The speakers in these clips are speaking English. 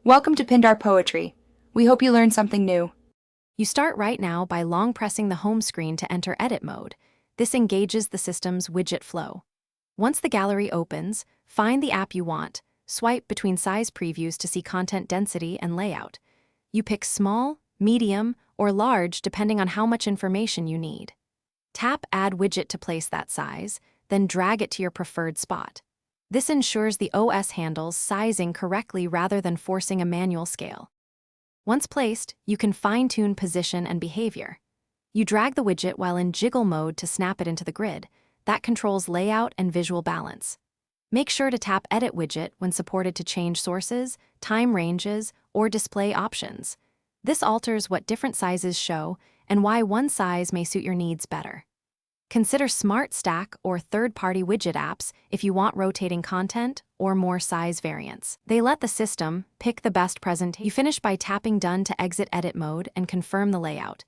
Welcome to Pindar Poetry. We hope you learned something new. You start right now by long pressing the home screen to enter edit mode. This engages the system's widget flow. Once the gallery opens, find the app you want. Swipe between size previews to see content density and layout. You pick small, medium, or large depending on how much information you need. Tap Add Widget to place that size, then drag it to your preferred spot. This ensures the OS handles sizing correctly rather than forcing a manual scale. Once placed, you can fine-tune position and behavior. You drag the widget while in jiggle mode to snap it into the grid. That controls layout and visual balance. Make sure to tap Edit Widget when supported to change sources, time ranges, or display options. This alters what different sizes show and why one size may suit your needs better. Consider Smart Stack or third-party widget apps if you want rotating content or more size variants. They let the system pick the best presentation. You finish by tapping Done to exit edit mode and confirm the layout.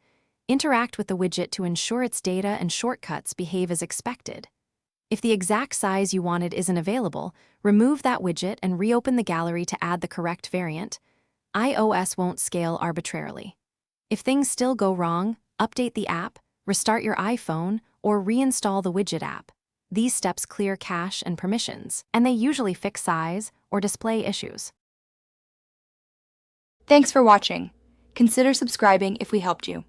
Interact with the widget to ensure its data and shortcuts behave as expected. If the exact size you wanted isn't available, remove that widget and reopen the gallery to add the correct variant. iOS won't scale arbitrarily. If things still go wrong, update the app, restart your iPhone, or reinstall the widget app. These steps clear cache and permissions, and they usually fix size or display issues. Thanks for watching. Consider subscribing if we helped you.